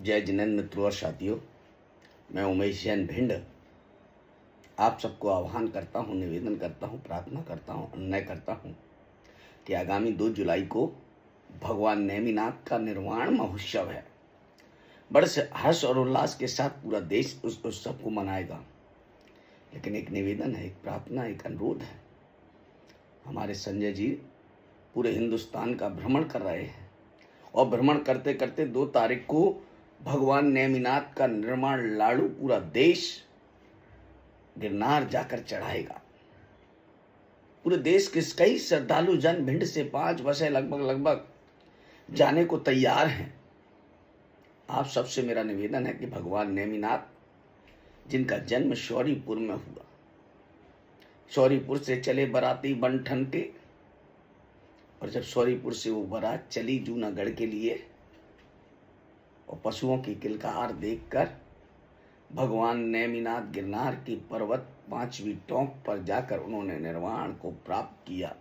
जय जिनेन्द्र मित्रों और साथियों, मैं उमेश जैन भिंड आप सबको आह्वान करता हूँ, निवेदन करता हूँ, प्रार्थना करता हूँ, अन्याय करता हूँ कि आगामी 2 जुलाई को भगवान नेमिनाथ का निर्वाण महोत्सव है। बड़े हर्ष और उल्लास के साथ पूरा देश उस उत्सव को मनाएगा। लेकिन एक निवेदन है, एक प्रार्थना, एक अनुरोध है। हमारे संजय जी पूरे हिंदुस्तान का भ्रमण कर रहे हैं और भ्रमण करते करते 2 तारीख को भगवान नेमिनाथ का निर्माण लाडू पूरा देश गिरनार जाकर चढ़ाएगा। पूरे देश के कई श्रद्धालु जन भिंड से 5 बसें लगभग जाने को तैयार हैं। आप सबसे मेरा निवेदन है कि भगवान नेमिनाथ जिनका जन्म शौरीपुर में हुआ, शौरीपुर से चले बराती बन ठन के, और जब शौरीपुर से वो बारात चली जूनागढ़ के लिए और पशुओं की किलकार देखकर भगवान नेमिनाथ गिरनार की पर्वत 5वीं टोंक पर जाकर उन्होंने निर्वाण को प्राप्त किया।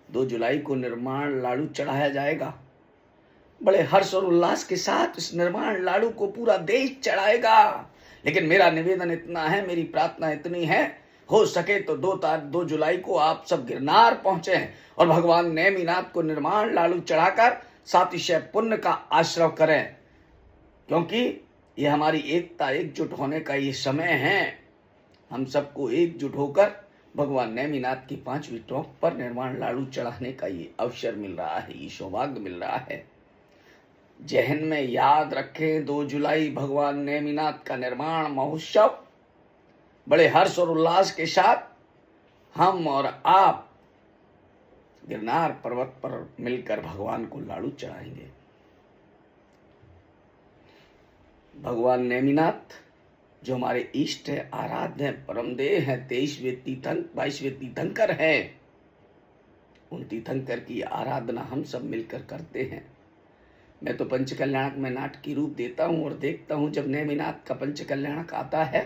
2 जुलाई को निर्माण लाडू चढ़ाया जाएगा। बड़े हर्ष और उल्लास के साथ इस निर्माण लाडू को पूरा देश चढ़ाएगा। लेकिन मेरा निवेदन इतना है, मेरी प्रार्थना इतनी है, हो सके तो 2 जुलाई को आप सब गिरनार पहुंचे और भगवान नेमिनाथ को निर्माण लाडू चढ़ाकर सातिशय पुण्य का आश्रय करें, क्योंकि ये हमारी एकता, एकजुट होने का ये समय है। हम सबको एकजुट होकर भगवान नेमिनाथ की 5वीं टोंक पर निर्माण लाडू चढ़ाने का ये अवसर मिल रहा है, ये सौभाग्य मिल रहा है। जहन में याद रखें, 2 जुलाई भगवान नेमिनाथ का निर्माण महोत्सव बड़े हर्ष और उल्लास के साथ हम और आप गिरनार पर्वत पर मिलकर भगवान को लाडू चढ़ाएंगे। भगवान नेमिनाथ जो हमारे इष्ट है, आराध्य है, परमदेव है, 22वें तीर्थंकर है, उन तीर्थंकर की आराधना हम सब मिलकर करते हैं। मैं तो पंचकल्याणक में नाटकीय रूप देता हूँ और देखता हूँ जब नेमिनाथ का पंचकल्याणक आता है,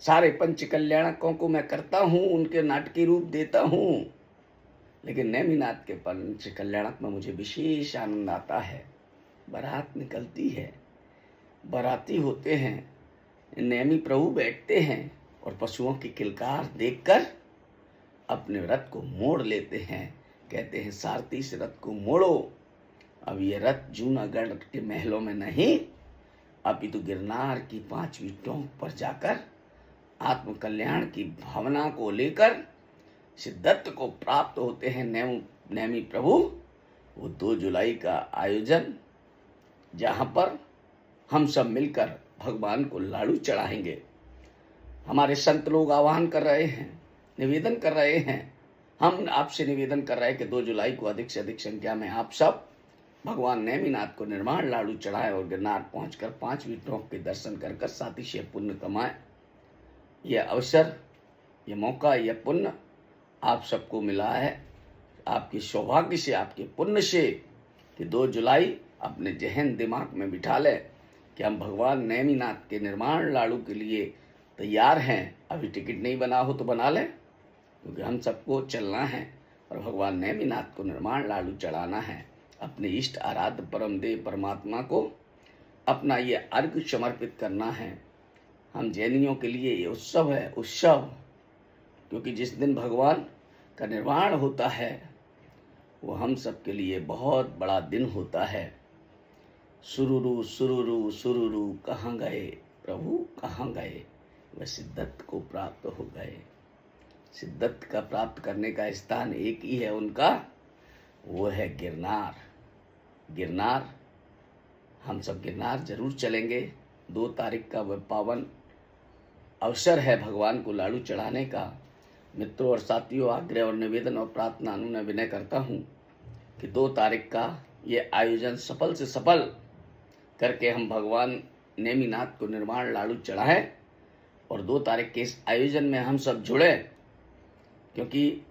सारे पंचकल्याणकों को मैं करता हूँ, उनके नाटकीय रूप देता हूँ, लेकिन नेमिनाथ के पंचकल्याणक में मुझे विशेष आनंद आता है। बारात निकलती है, बाराती होते हैं, नेमी प्रभु बैठते हैं और पशुओं की किलकार देखकर अपने रथ को मोड़ लेते हैं। कहते हैं सारथी से रथ को मोड़ो। अब ये रथ जूनागढ़ के महलों में नहीं, अभी तो गिरनार की 5वीं टोंक पर जाकर आत्म कल्याण की भावना को लेकर सिद्धत्व को प्राप्त होते हैं नेमी प्रभु। वो 2 जुलाई का आयोजन, जहाँ पर हम सब मिलकर भगवान को लाडू चढ़ाएंगे। हमारे संत लोग आह्वान कर रहे हैं, निवेदन कर रहे हैं, हम आपसे निवेदन कर रहे हैं कि 2 जुलाई को अधिक से अधिक संख्या में आप सब भगवान नेमिनाथ को निर्माण लाडू चढ़ाएं और गिरनार पहुंचकर 5वीं टोंक के दर्शन कर सातिशय पुण्य कमाएं। यह अवसर, यह मौका, यह पुण्य आप सबको मिला है, आपके सौभाग्य से, आपके पुण्य से, कि 2 जुलाई अपने जहन दिमाग में बिठा लें कि हम भगवान नेमिनाथ के निर्माण लाडू के लिए तैयार हैं। अभी टिकट नहीं बना हो तो बना लें, क्योंकि हम सबको चलना है और भगवान नेमिनाथ को निर्माण लाडू चढ़ाना है। अपने इष्ट आराध्य परमदेव परमात्मा को अपना ये अर्घ्य समर्पित करना है। हम जैनियों के लिए ये उत्सव है, उत्सव, क्योंकि जिस दिन भगवान का निर्वाण होता है वो हम सब के लिए बहुत बड़ा दिन होता है। सुरुरु सुरुरु सुरुरु कहाँ गए प्रभु कहाँ गए, वह सिद्धत्व को प्राप्त हो गए। सिद्धत्व का प्राप्त करने का स्थान एक ही है उनका, वो है गिरनार। गिरनार, हम सब गिरनार जरूर चलेंगे। 2 तारीख का वह पावन अवसर है भगवान को लाडू चढ़ाने का। मित्रों और साथियों, आग्रह और निवेदन और प्रार्थना अनुनय विनय करता हूँ कि 2 तारीख का ये आयोजन सफल से सफल करके हम भगवान नेमिनाथ को निर्माण लाडू चढ़ाएं और 2 तारीख के इस आयोजन में हम सब जुड़े, क्योंकि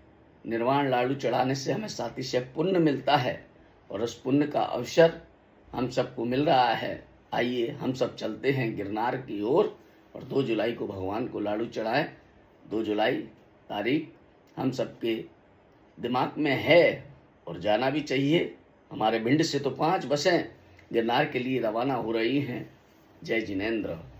निर्वाण लाडू चढ़ाने से हमें सातिशय पुण्य मिलता है और उस पुण्य का अवसर हम सबको मिल रहा है। आइए हम सब चलते हैं गिरनार की ओर और 2 जुलाई को भगवान को लाडू चढ़ाएं। 2 जुलाई तारीख हम सबके दिमाग में है और जाना भी चाहिए। हमारे भिंड से तो 5 बसें गिरनार के लिए रवाना हो रही हैं। जय जिनेन्द्र।